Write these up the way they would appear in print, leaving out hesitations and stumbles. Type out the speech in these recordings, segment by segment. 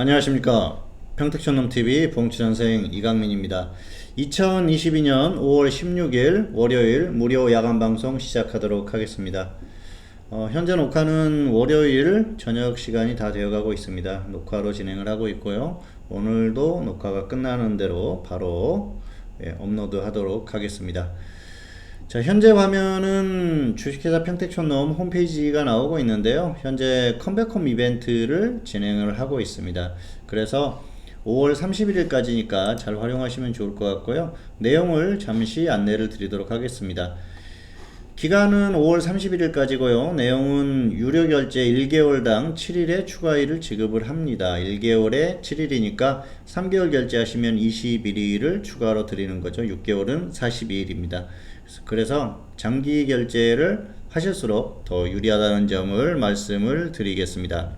안녕하십니까. 평택촌놈TV 봉치전생 이강민입니다. 2022년 5월 16일 월요일 무료 야간방송 시작하도록 하겠습니다. 현재 녹화는 월요일 저녁 시간이 다 되어가고 있습니다. 녹화로 진행을 하고 있고요. 오늘도 녹화가 끝나는 대로 바로 업로드 하도록 하겠습니다. 자, 현재 화면은 주식회사 평택촌놈 홈페이지가 나오고 있는데요. 현재 컴백홈 이벤트를 진행을 하고 있습니다. 그래서 5월 31일까지니까 잘 활용하시면 좋을 것 같고요. 내용을 잠시 안내를 드리도록 하겠습니다. 기간은 5월 31일까지고요. 내용은 유료 결제 1개월당 7일의 추가일을 지급을 합니다. 1개월에 7일이니까 3개월 결제하시면 21일을 추가로 드리는 거죠. 6개월은 42일입니다. 그래서 장기 결제를 하실수록 더 유리하다는 점을 말씀을 드리겠습니다.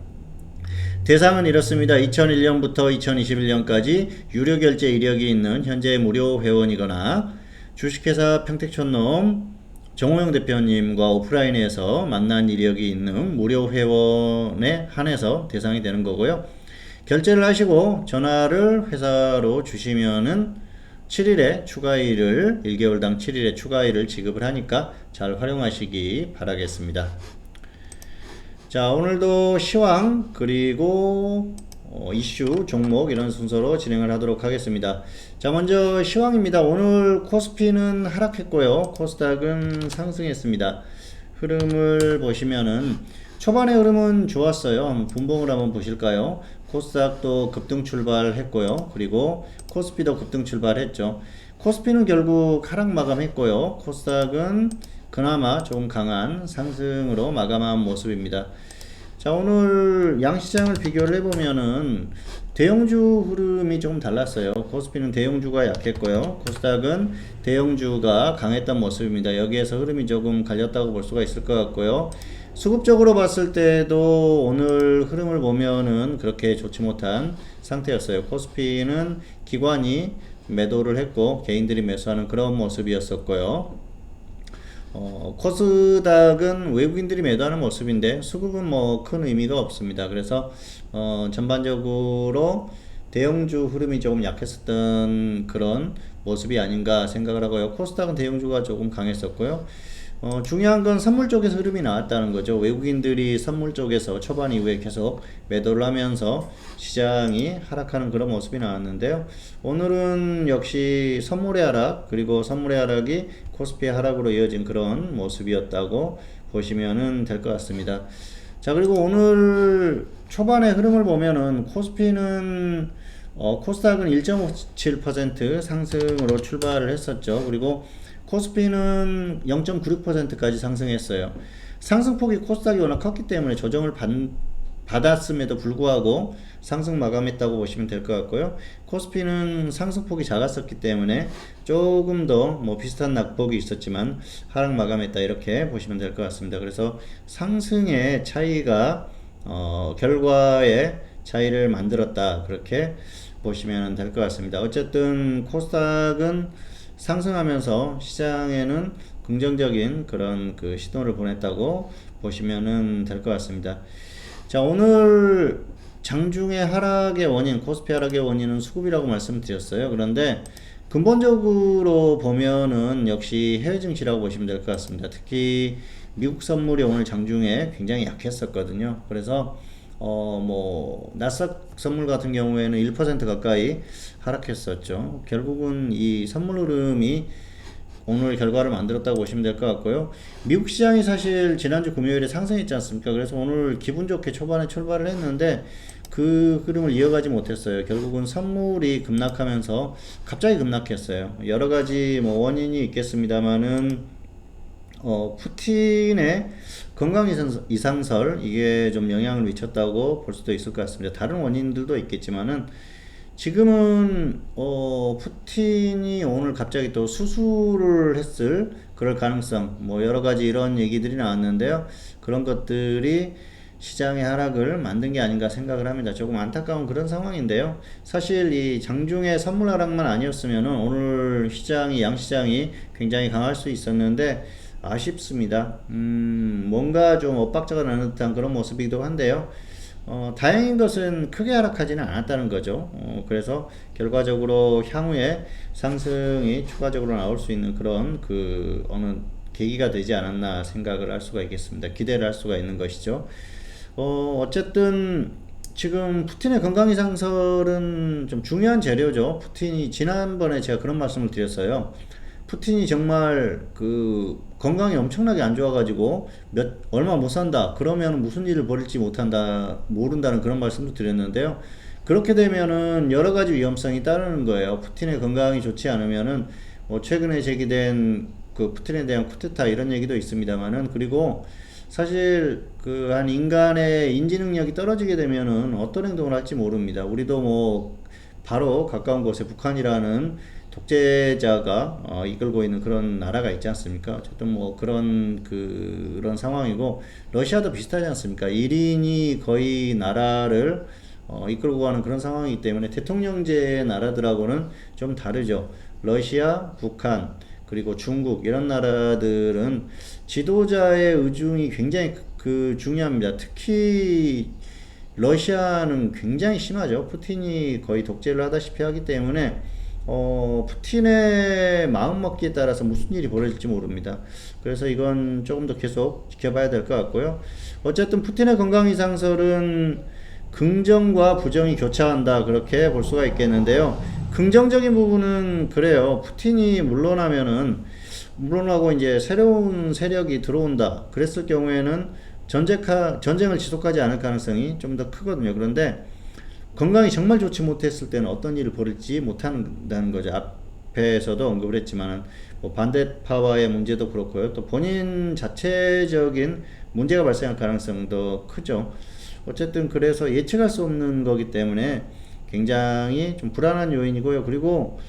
대상은 이렇습니다. 2001년부터 2021년까지 유료 결제 이력이 있는 현재 무료 회원이거나 주식회사 평택촌놈 정호영 대표님과 오프라인에서 만난 이력이 있는 무료 회원에 한해서 대상이 되는 거고요. 결제를 하시고 전화를 회사로 주시면은 7일의 추가일을 1개월당 7일의 추가일을 지급을 하니까 잘 활용하시기 바라겠습니다. 자, 오늘도 시황 그리고 이슈 종목 이런 순서로 진행을 하도록 하겠습니다. 자, 먼저 시황입니다. 오늘 코스피는 하락했고요. 코스닥은 상승했습니다. 흐름을 보시면은 초반의 흐름은 좋았어요. 분봉을 한번 보실까요? 코스닥도 급등 출발했고요. 그리고 코스피도 급등 출발했죠. 코스피는 결국 하락 마감했고요. 코스닥은 그나마 좀 강한 상승으로 마감한 모습입니다. 자, 오늘 양시장을 비교를 해보면은 대형주 흐름이 조금 달랐어요. 코스피는 대형주가 약했고요. 코스닥은 대형주가 강했던 모습입니다. 여기에서 흐름이 조금 갈렸다고 볼 수가 있을 것 같고요. 수급적으로 봤을 때도 오늘 흐름을 보면은 그렇게 좋지 못한 상태였어요. 코스피는 기관이 매도를 했고 개인들이 매수하는 그런 모습이었었고요. 코스닥은 외국인들이 매도하는 모습인데 수급은 뭐 큰 의미가 없습니다. 그래서 전반적으로 대형주 흐름이 조금 약했었던 그런 모습이 아닌가 생각을 하고요. 코스닥은 대형주가 조금 강했었고요. 중요한 건 선물 쪽에서 흐름이 나왔다는 거죠. 외국인들이 선물 쪽에서 초반 이후에 계속 매도를 하면서 시장이 하락하는 그런 모습이 나왔는데요. 오늘은 역시 선물의 하락 그리고 선물의 하락이 코스피의 하락으로 이어진 그런 모습이었다고 보시면 될 것 같습니다. 자, 그리고 오늘 초반의 흐름을 보면은 코스피는 코스닥은 1.57% 상승으로 출발을 했었죠. 그리고 코스피는 0.96%까지 상승했어요. 상승폭이 코스닥이 워낙 컸기 때문에 조정을 받았음에도 불구하고 상승 마감했다고 보시면 될 것 같고요. 코스피는 상승폭이 작았었기 때문에 조금 더 뭐 비슷한 낙폭이 있었지만 하락 마감했다 이렇게 보시면 될 것 같습니다. 그래서 상승의 차이가 결과의 차이를 만들었다 그렇게 보시면 될 것 같습니다. 어쨌든 코스닥은 상승하면서 시장에는 긍정적인 그런 그 시도를 보냈다고 보시면 될 것 같습니다. 자, 오늘 장중의 하락의 원인, 코스피 하락의 원인은 수급이라고 말씀드렸어요. 그런데 근본적으로 보면은 역시 해외 증시라고 보시면 될 것 같습니다. 특히 미국 선물이 오늘 장중에 굉장히 약했었거든요. 그래서 나스닥 선물 같은 경우에는 1% 가까이 하락했었죠. 결국은 이 선물 흐름이 오늘 결과를 만들었다고 보시면 될 것 같고요. 미국 시장이 사실 지난주 금요일에 상승했지 않습니까? 그래서 오늘 기분 좋게 초반에 출발을 했는데 그 흐름을 이어가지 못했어요. 결국은 선물이 급락하면서 갑자기 급락했어요. 여러 가지 뭐 원인이 있겠습니다만은 푸틴의 건강 이상설 이게 좀 영향을 미쳤다고 볼 수도 있을 것 같습니다. 다른 원인들도 있겠지만은 지금은 푸틴이 오늘 갑자기 또 수술을 했을 그럴 가능성 뭐 여러 가지 이런 얘기들이 나왔는데요. 그런 것들이 시장의 하락을 만든 게 아닌가 생각을 합니다. 조금 안타까운 그런 상황인데요. 사실 이 장중의 선물 하락만 아니었으면 오늘 시장이 양시장이 굉장히 강할 수 있었는데 아쉽습니다. 뭔가 좀 엇박자가 나는 듯한 그런 모습이기도 한데요. 다행인 것은 크게 하락하지는 않았다는 거죠. 그래서 결과적으로 향후에 상승이 추가적으로 나올 수 있는 그런 어느 계기가 되지 않았나 생각을 할 수가 있겠습니다. 기대를 할 수가 있는 것이죠. 어쨌든 지금 푸틴의 건강이상설은 좀 중요한 재료죠. 푸틴이 지난번에 제가 그런 말씀을 드렸어요. 푸틴이 정말 건강이 엄청나게 안 좋아가지고 얼마 못 산다. 그러면 무슨 일을 벌일지 모른다는 그런 말씀도 드렸는데요. 그렇게 되면은 여러 가지 위험성이 따르는 거예요. 푸틴의 건강이 좋지 않으면은 최근에 제기된 푸틴에 대한 쿠데타 이런 얘기도 있습니다만은, 그리고 사실 한 인간의 인지 능력이 떨어지게 되면은 어떤 행동을 할지 모릅니다. 우리도 바로 가까운 곳에 북한이라는 독재자가 이끌고 있는 그런 나라가 있지 않습니까? 어쨌든 그런 상황이고, 러시아도 비슷하지 않습니까? 1인이 거의 나라를 이끌고 가는 그런 상황이기 때문에 대통령제의 나라들하고는 좀 다르죠. 러시아, 북한, 그리고 중국 이런 나라들은 지도자의 의중이 굉장히 중요합니다. 특히 러시아는 굉장히 심하죠. 푸틴이 거의 독재를 하다시피 하기 때문에 푸틴의 마음먹기에 따라서 무슨 일이 벌어질지 모릅니다. 그래서 이건 조금 더 계속 지켜봐야 될 것 같고요. 어쨌든 푸틴의 건강이상설은 긍정과 부정이 교차한다, 그렇게 볼 수가 있겠는데요. 긍정적인 부분은 그래요. 푸틴이 물러나고 이제 새로운 세력이 들어온다. 그랬을 경우에는 전쟁을 지속하지 않을 가능성이 좀 더 크거든요. 그런데 건강이 정말 좋지 못했을 때는 어떤 일을 벌일지 못한다는 거죠. 앞에서도 언급을 했지만 반대파와의 문제도 그렇고요. 또 본인 자체적인 문제가 발생할 가능성도 크죠. 어쨌든 그래서 예측할 수 없는 거기 때문에 굉장히 좀 불안한 요인이고요. 그리고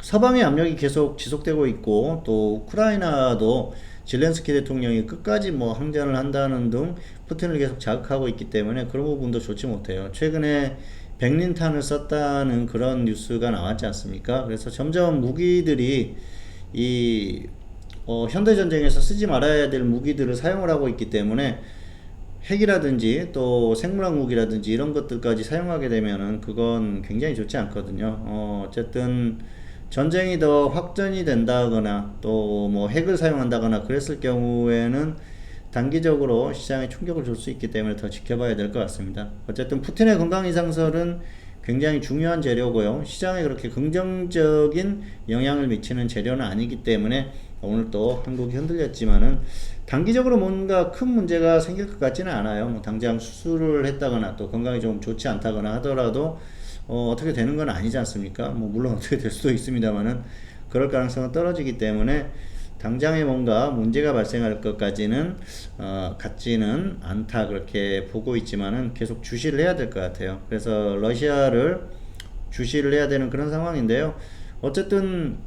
서방의 압력이 계속 지속되고 있고, 또 우크라이나도 zel렌스키 대통령이 끝까지 항전을 한다는 등 푸틴을 계속 자극하고 있기 때문에 그런 부분도 좋지 못해요. 최근에 백린탄을 썼다는 그런 뉴스가 나왔지 않습니까? 그래서 점점 무기들이 현대전쟁에서 쓰지 말아야 될 무기들을 사용을 하고 있기 때문에 핵이라든지 또 생물학 무기라든지 이런 것들까지 사용하게 되면은 그건 굉장히 좋지 않거든요. 어쨌든 전쟁이 더 확전이 된다거나 또 핵을 사용한다거나 그랬을 경우에는 단기적으로 시장에 충격을 줄 수 있기 때문에 더 지켜봐야 될 것 같습니다. 어쨌든 푸틴의 건강이상설은 굉장히 중요한 재료고요. 시장에 그렇게 긍정적인 영향을 미치는 재료는 아니기 때문에 오늘 또 한국이 흔들렸지만은 단기적으로 뭔가 큰 문제가 생길 것 같지는 않아요. 당장 수술을 했다거나 또 건강이 좀 좋지 않다거나 하더라도 어떻게 되는 건 아니지 않습니까? 물론 어떻게 될 수도 있습니다만은 그럴 가능성은 떨어지기 때문에 당장에 뭔가 문제가 발생할 것까지는 같지는 않다, 그렇게 보고 있지만은 계속 주시를 해야 될 것 같아요. 그래서 러시아를 주시를 해야 되는 그런 상황인데요. 어쨌든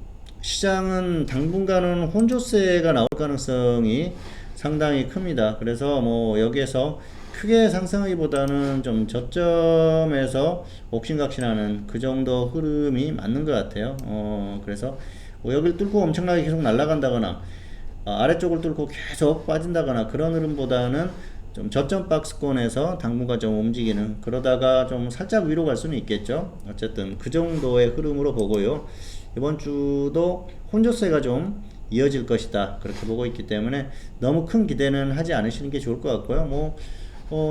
시장은 당분간은 혼조세가 나올 가능성이 상당히 큽니다. 그래서 여기에서 크게 상승하기보다는 좀 저점에서 옥신각신하는 그 정도 흐름이 맞는 것 같아요. 그래서 여기를 뚫고 엄청나게 계속 날아간다거나 아래쪽을 뚫고 계속 빠진다거나 그런 흐름보다는 좀 저점 박스권에서 당분간 좀 움직이는, 그러다가 좀 살짝 위로 갈 수는 있겠죠. 어쨌든 그 정도의 흐름으로 보고요. 이번 주도 혼조세가 좀 이어질 것이다, 그렇게 보고 있기 때문에 너무 큰 기대는 하지 않으시는 게 좋을 것 같고요.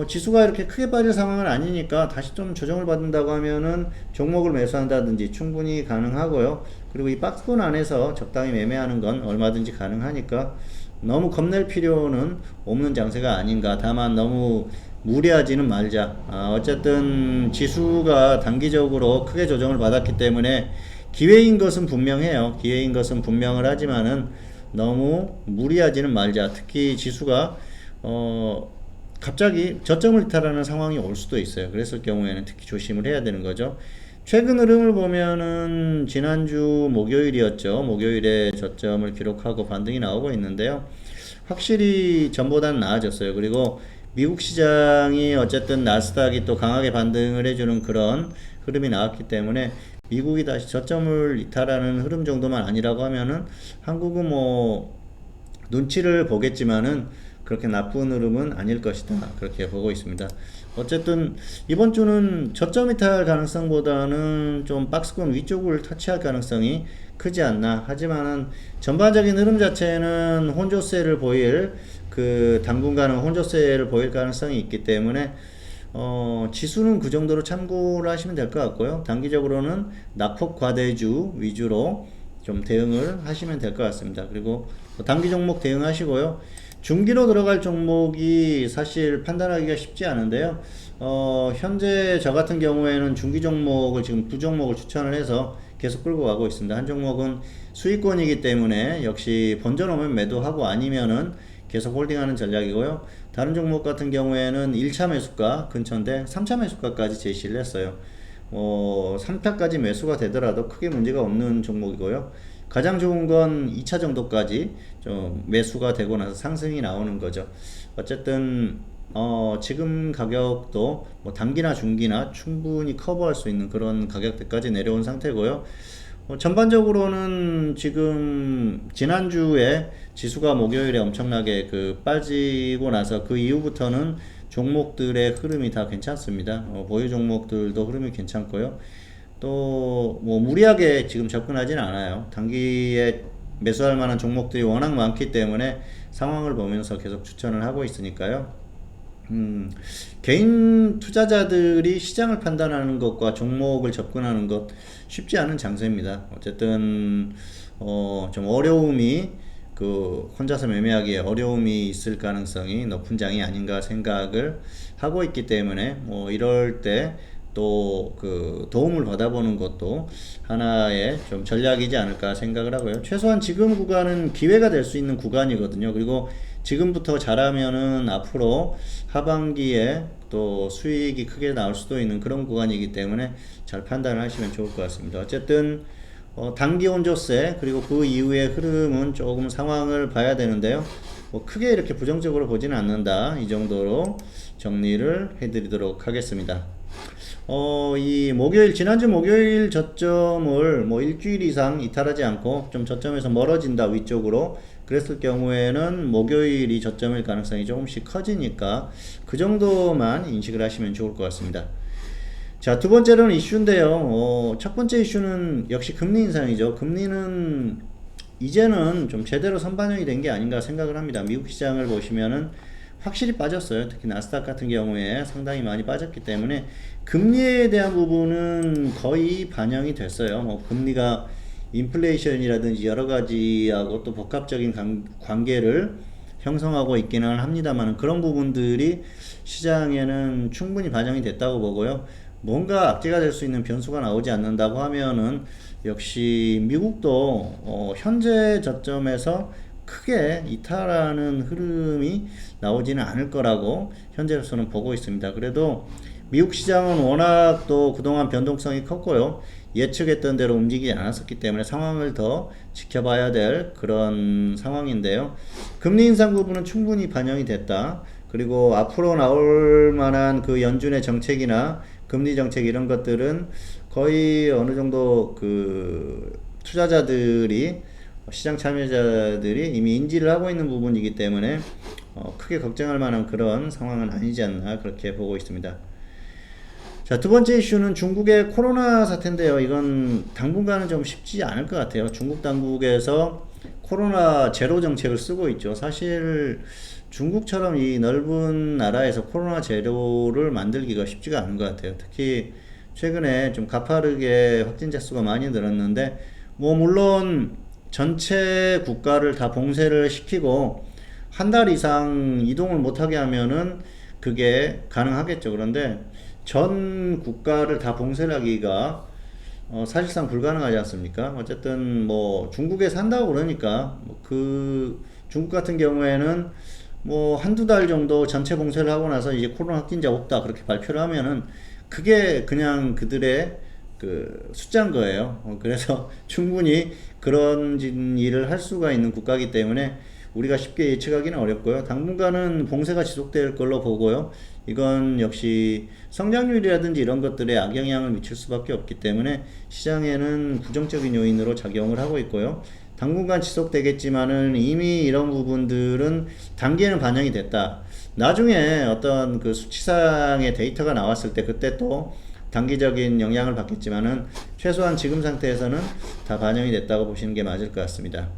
지수가 이렇게 크게 빠질 상황은 아니니까 다시 좀 조정을 받는다고 하면은 종목을 매수한다든지 충분히 가능하고요. 그리고 이 박스권 안에서 적당히 매매하는 건 얼마든지 가능하니까 너무 겁낼 필요는 없는 장세가 아닌가. 다만 너무 무리하지는 말자. 어쨌든 지수가 단기적으로 크게 조정을 받았기 때문에 기회인 것은 분명해요. 기회인 것은 분명을 하지만은 너무 무리하지는 말자. 특히 지수가 갑자기 저점을 이탈하는 상황이 올 수도 있어요. 그랬을 경우에는 특히 조심을 해야 되는 거죠. 최근 흐름을 보면은 지난주 목요일이었죠. 목요일에 저점을 기록하고 반등이 나오고 있는데요. 확실히 전보다는 나아졌어요. 그리고 미국 시장이 어쨌든 나스닥이 또 강하게 반등을 해주는 그런 흐름이 나왔기 때문에 미국이 다시 저점을 이탈하는 흐름 정도만 아니라고 하면은 한국은 눈치를 보겠지만은 그렇게 나쁜 흐름은 아닐 것이다. 그렇게 보고 있습니다. 어쨌든 이번 주는 저점 이탈 가능성보다는 좀 박스권 위쪽을 터치할 가능성이 크지 않나. 하지만은 전반적인 흐름 자체는 혼조세를 보일, 당분간은 혼조세를 보일 가능성이 있기 때문에 지수는 그 정도로 참고를 하시면 될 것 같고요. 단기적으로는 낙폭 과대주 위주로 좀 대응을 하시면 될 것 같습니다. 그리고 단기 종목 대응하시고요. 중기로 들어갈 종목이 사실 판단하기가 쉽지 않은데요. 현재 저 같은 경우에는 중기 종목을 지금 두 종목을 추천을 해서 계속 끌고 가고 있습니다. 한 종목은 수익권이기 때문에 역시 번져놓으면 매도하고 아니면은 계속 홀딩하는 전략이고요. 다른 종목 같은 경우에는 1차 매수가 근처인데 3차 매수가까지 제시를 했어요. 3타까지 매수가 되더라도 크게 문제가 없는 종목이고요. 가장 좋은 건 2차 정도까지 좀 매수가 되고 나서 상승이 나오는 거죠. 어쨌든 지금 가격도 뭐 단기나 중기나 충분히 커버할 수 있는 그런 가격대까지 내려온 상태고요. 전반적으로는 지금 지난주에 지수가 목요일에 엄청나게 빠지고 나서 그 이후부터는 종목들의 흐름이 다 괜찮습니다. 보유 종목들도 흐름이 괜찮고요. 또 뭐 무리하게 지금 접근하지는 않아요. 단기에 매수할 만한 종목들이 워낙 많기 때문에 상황을 보면서 계속 추천을 하고 있으니까요. 개인 투자자들이 시장을 판단하는 것과 종목을 접근하는 것 쉽지 않은 장세입니다. 어쨌든 좀 어려움이 혼자서 매매하기에 어려움이 있을 가능성이 높은 장이 아닌가 생각을 하고 있기 때문에 뭐 이럴 때 또 도움을 받아보는 것도 하나의 좀 전략이지 않을까 생각을 하고요. 최소한 지금 구간은 기회가 될 수 있는 구간이거든요. 그리고 지금부터 잘하면은 앞으로 하반기에 또 수익이 크게 나올 수도 있는 그런 구간이기 때문에 잘 판단을 하시면 좋을 것 같습니다. 어쨌든 단기 혼조세 그리고 그 이후의 흐름은 조금 상황을 봐야 되는데요. 뭐 크게 이렇게 부정적으로 보지는 않는다. 이 정도로 정리를 해드리도록 하겠습니다. 지난주 목요일 저점을 뭐 일주일 이상 이탈하지 않고 좀 저점에서 멀어진다 위쪽으로 그랬을 경우에는 목요일이 저점일 가능성이 조금씩 커지니까 그 정도만 인식을 하시면 좋을 것 같습니다. 자, 두 번째로는 이슈인데요. 첫 번째 이슈는 역시 금리 인상이죠. 금리는 이제는 좀 제대로 선반영이 된 게 아닌가 생각을 합니다. 미국 시장을 보시면은 확실히 빠졌어요. 특히 나스닥 같은 경우에 상당히 많이 빠졌기 때문에 금리에 대한 부분은 거의 반영이 됐어요. 뭐 금리가 인플레이션이라든지 여러 가지하고 또 복합적인 관계를 형성하고 있기는 합니다만 그런 부분들이 시장에는 충분히 반영이 됐다고 보고요. 뭔가 악재가 될 수 있는 변수가 나오지 않는다고 하면은 역시 미국도 현재 저점에서 크게 이탈하는 흐름이 나오지는 않을 거라고 현재로서는 보고 있습니다. 그래도 미국 시장은 워낙 또 그동안 변동성이 컸고요. 예측했던 대로 움직이지 않았었기 때문에 상황을 더 지켜봐야 될 그런 상황인데요. 금리 인상 부분은 충분히 반영이 됐다. 그리고 앞으로 나올 만한 연준의 정책이나 금리 정책 이런 것들은 거의 어느 정도 투자자들이 시장 참여자들이 이미 인지를 하고 있는 부분이기 때문에 크게 걱정할 만한 그런 상황은 아니지 않나 그렇게 보고 있습니다. 자, 두 번째 이슈는 중국의 코로나 사태인데요. 이건 당분간은 좀 쉽지 않을 것 같아요. 중국 당국에서 코로나 제로 정책을 쓰고 있죠. 사실 중국처럼 이 넓은 나라에서 코로나 제로를 만들기가 쉽지가 않은 것 같아요. 특히 최근에 좀 가파르게 확진자 수가 많이 늘었는데 뭐 물론 전체 국가를 다 봉쇄를 시키고 한 달 이상 이동을 못하게 하면은 그게 가능하겠죠. 그런데 전 국가를 다 봉쇄를 하기가 사실상 불가능하지 않습니까? 어쨌든 뭐 중국에 산다고 그러니까 중국 같은 경우에는 뭐 한두 달 정도 전체 봉쇄를 하고 나서 이제 코로나 확진자 없다 그렇게 발표를 하면은 그게 그냥 그들의 숫자인 거예요. 그래서 충분히 그런 일을 할 수가 있는 국가이기 때문에 우리가 쉽게 예측하기는 어렵고요. 당분간은 봉쇄가 지속될 걸로 보고요. 이건 역시 성장률이라든지 이런 것들에 악영향을 미칠 수밖에 없기 때문에 시장에는 부정적인 요인으로 작용을 하고 있고요. 당분간 지속되겠지만은 이미 이런 부분들은 단기에는 반영이 됐다. 나중에 어떤 그 수치상의 데이터가 나왔을 때 그때 또 단기적인 영향을 받겠지만은 최소한 지금 상태에서는 다 반영이 됐다고 보시는 게 맞을 것 같습니다.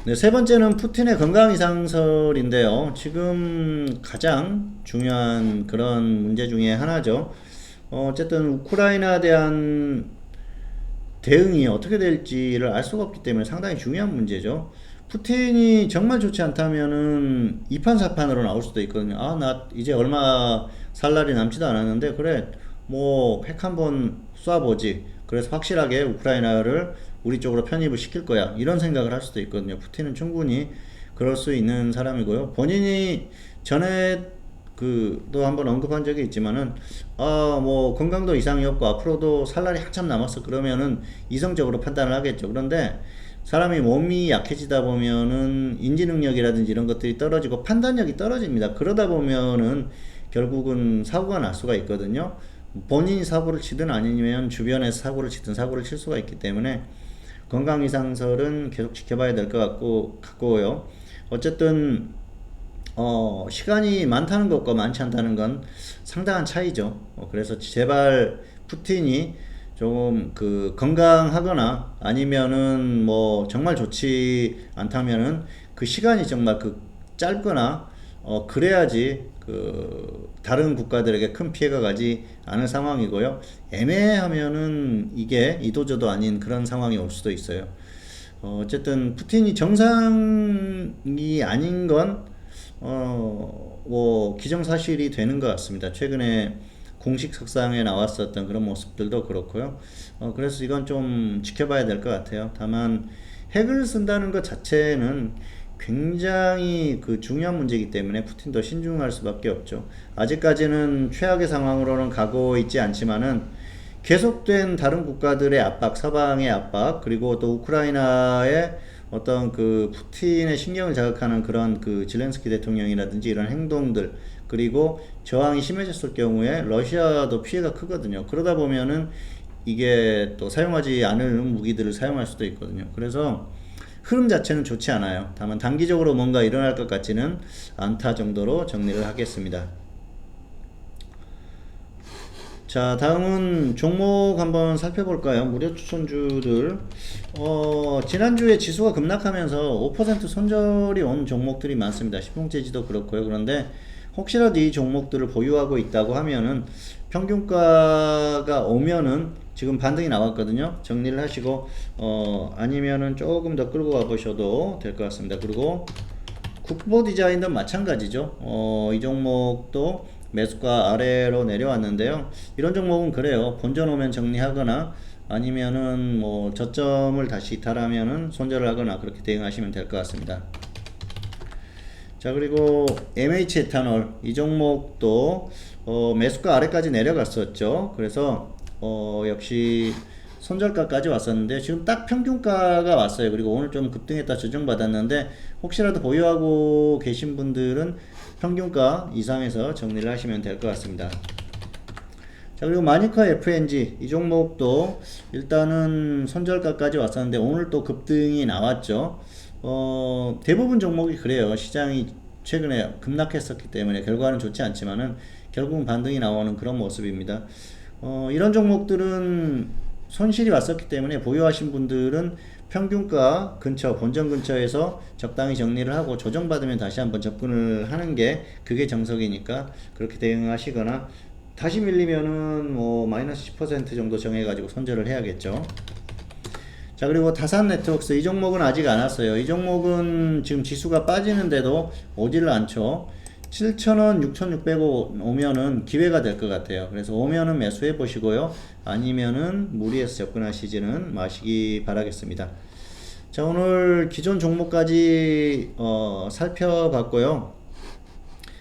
네, 세 번째는 푸틴의 건강 이상설인데요. 지금 가장 중요한 그런 문제 중에 하나죠. 어쨌든 우크라이나에 대한 대응이 어떻게 될지를 알 수가 없기 때문에 상당히 중요한 문제죠. 푸틴이 정말 좋지 않다면은 2판 4판으로 나올 수도 있거든요. 아, 나 이제 얼마 살 날이 남지도 않았는데, 그래, 뭐, 핵 한번 쏴보지. 그래서 확실하게 우크라이나를 우리 쪽으로 편입을 시킬 거야. 이런 생각을 할 수도 있거든요. 푸틴은 충분히 그럴 수 있는 사람이고요. 본인이 전에 또 한번 언급한 적이 있지만은, 뭐, 건강도 이상이 없고, 앞으로도 살 날이 한참 남았어. 그러면은 이성적으로 판단을 하겠죠. 그런데 사람이 몸이 약해지다 보면은 인지 능력이라든지 이런 것들이 떨어지고 판단력이 떨어집니다. 그러다 보면은 결국은 사고가 날 수가 있거든요. 본인이 사고를 치든 아니면 주변에서 사고를 치든 사고를 칠 수가 있기 때문에 건강 이상설은 계속 지켜봐야 될 것 같고요. 어쨌든 시간이 많다는 것과 많지 않다는 건 상당한 차이죠. 그래서 제발 푸틴이 조금 건강하거나 아니면은 뭐 정말 좋지 않다면은 그 시간이 정말 짧거나 그래야지 다른 국가들에게 큰 피해가 가지 않을 상황이고요. 애매하면은 이게 이도저도 아닌 그런 상황이 올 수도 있어요. 어쨌든 푸틴이 정상이 아닌 건 뭐 기정사실이 되는 것 같습니다. 최근에 공식 석상에 나왔었던 그런 모습들도 그렇고요. 그래서 이건 좀 지켜봐야 될 것 같아요. 다만 핵을 쓴다는 것 자체는 굉장히 중요한 문제이기 때문에 푸틴도 신중할 수밖에 없죠. 아직까지는 최악의 상황으로는 가고 있지 않지만은 계속된 다른 국가들의 압박, 서방의 압박, 그리고 또 우크라이나의 어떤 푸틴의 신경을 자극하는 그런 질렌스키 대통령이라든지 이런 행동들, 그리고 저항이 심해졌을 경우에 러시아도 피해가 크거든요. 그러다 보면은 이게 또 사용하지 않을 무기들을 사용할 수도 있거든요. 그래서 흐름 자체는 좋지 않아요. 다만 단기적으로 뭔가 일어날 것 같지는 않다 정도로 정리를 하겠습니다. 자, 다음은 종목 한번 살펴볼까요? 무료 추천주들. 지난주에 지수가 급락하면서 5% 손절이 온 종목들이 많습니다. 신봉재지도 그렇고요. 그런데 혹시라도 이 종목들을 보유하고 있다고 하면은 평균가가 오면은 지금 반등이 나왔거든요. 정리를 하시고 아니면은 조금 더 끌고 가보셔도 될 것 같습니다. 그리고 국보 디자인도 마찬가지죠. 이 종목도 매수가 아래로 내려왔는데요. 이런 종목은 그래요. 본전 오면 정리하거나 아니면은 뭐 저점을 다시 이탈하면은 손절을 하거나 그렇게 대응하시면 될 것 같습니다. 자, 그리고 MH 에탄올 이 종목도 매수가 아래까지 내려갔었죠. 그래서 역시 손절가까지 왔었는데 지금 딱 평균가가 왔어요. 그리고 오늘 좀 급등했다 조정받았는데 혹시라도 보유하고 계신 분들은 평균가 이상에서 정리를 하시면 될 것 같습니다. 자, 그리고 마니커 FNG 이 종목도 일단은 손절가까지 왔었는데 오늘 또 급등이 나왔죠. 대부분 종목이 그래요. 시장이 최근에 급락했었기 때문에 결과는 좋지 않지만은 결국은 반등이 나오는 그런 모습입니다. 이런 종목들은 손실이 왔었기 때문에 보유하신 분들은 평균가 근처, 본전 근처에서 적당히 정리를 하고 조정받으면 다시 한번 접근을 하는 게 그게 정석이니까 그렇게 대응하시거나 다시 밀리면은 뭐 마이너스 10% 정도 정해가지고 손절을 해야겠죠. 자, 그리고 다산 네트워크스 이 종목은 아직 안 왔어요. 이 종목은 지금 지수가 빠지는데도 오지를 않죠. 7,000원, 6,600원 오면은 기회가 될 것 같아요. 그래서 오면은 매수해 보시고요. 아니면은 무리해서 접근하시지는 마시기 바라겠습니다. 자, 오늘 기존 종목까지 살펴봤고요.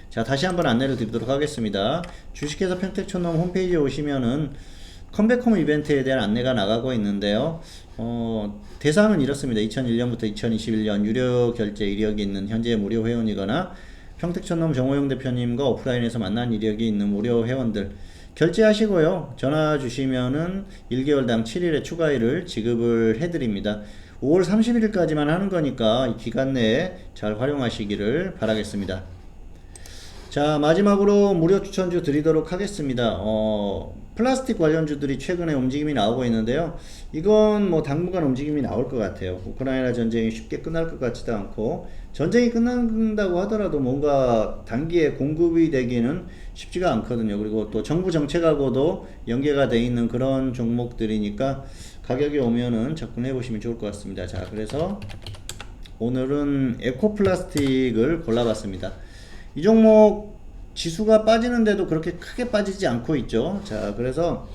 자, 다시 한번 안내를 드리도록 하겠습니다. 주식회사 평택촌놈 홈페이지에 오시면은 컴백홈 이벤트에 대한 안내가 나가고 있는데요. 대상은 이렇습니다. 2001년부터 2021년 유료 결제 이력이 있는 현재 무료 회원이거나 평택촌놈 정호영 대표님과 오프라인에서 만난 이력이 있는 무료 회원들 결제하시고요. 전화 주시면은 1개월당 7일의 추가일을 지급을 해드립니다. 5월 31일까지만 하는 거니까 이 기간 내에 잘 활용하시기를 바라겠습니다. 자, 마지막으로 무료 추천주 드리도록 하겠습니다. 플라스틱 관련주들이 최근에 움직임이 나오고 있는데요. 이건 뭐 당분간 움직임이 나올 것 같아요. 우크라이나 전쟁이 쉽게 끝날 것 같지도 않고, 전쟁이 끝난다고 하더라도 뭔가 단기에 공급이 되기는 쉽지가 않거든요. 그리고 또 정부 정책하고도 연계가 돼 있는 그런 종목들이니까 가격이 오면은 접근해 보시면 좋을 것 같습니다. 자, 그래서 오늘은 에코플라스틱을 골라봤습니다. 이 종목 지수가 빠지는데도 그렇게 크게 빠지지 않고 있죠. 자, 그래서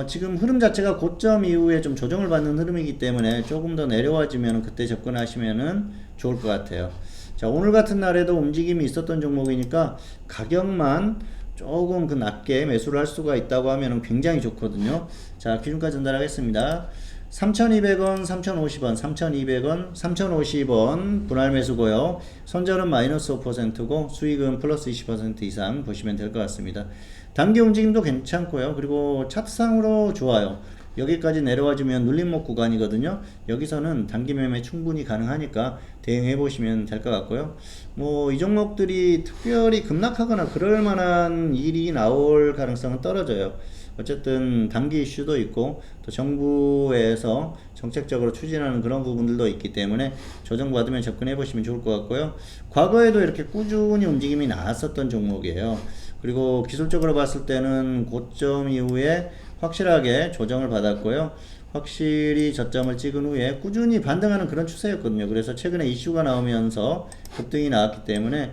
지금 흐름 자체가 고점 이후에 좀 조정을 받는 흐름이기 때문에 조금 더 내려와지면 그때 접근하시면은 좋을 것 같아요. 자, 오늘 같은 날에도 움직임이 있었던 종목이니까 가격만 조금 그 낮게 매수를 할 수가 있다고 하면 굉장히 좋거든요. 자, 기준가 전달하겠습니다. 3,200원, 3,050원, 3,200원, 3,050원 분할 매수고요. 손절은 마이너스 5%고 수익은 플러스 20% 이상 보시면 될 것 같습니다. 단기 움직임도 괜찮고요. 그리고 차트상으로 좋아요. 여기까지 내려와주면 눌림목 구간이거든요. 여기서는 단기 매매 충분히 가능하니까 대응해 보시면 될 것 같고요. 뭐 이 종목들이 특별히 급락하거나 그럴 만한 일이 나올 가능성은 떨어져요. 어쨌든 단기 이슈도 있고 또 정부에서 정책적으로 추진하는 그런 부분들도 있기 때문에 조정받으면 접근해 보시면 좋을 것 같고요. 과거에도 이렇게 꾸준히 움직임이 나왔었던 종목이에요. 그리고 기술적으로 봤을 때는 고점 이후에 확실하게 조정을 받았고요. 확실히 저점을 찍은 후에 꾸준히 반등하는 그런 추세였거든요. 그래서 최근에 이슈가 나오면서 급등이 나왔기 때문에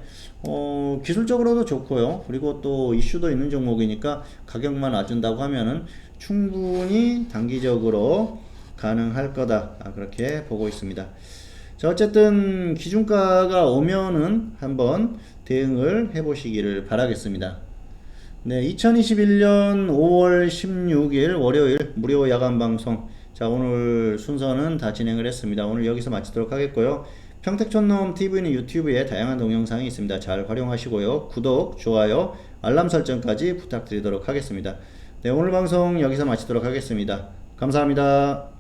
기술적으로도 좋고요. 그리고 또 이슈도 있는 종목이니까 가격만 놔준다고 하면은 충분히 단기적으로 가능할 거다. 그렇게 보고 있습니다. 자, 어쨌든 기준가가 오면은 한번 대응을 해보시기를 바라겠습니다. 네, 2021년 5월 16일 월요일 무료 야간 방송. 자, 오늘 순서는 다 진행을 했습니다. 오늘 여기서 마치도록 하겠고요. 평택촌놈 TV는 유튜브에 다양한 동영상이 있습니다. 잘 활용하시고요. 구독, 좋아요, 알람 설정까지 부탁드리도록 하겠습니다. 네, 오늘 방송 여기서 마치도록 하겠습니다. 감사합니다.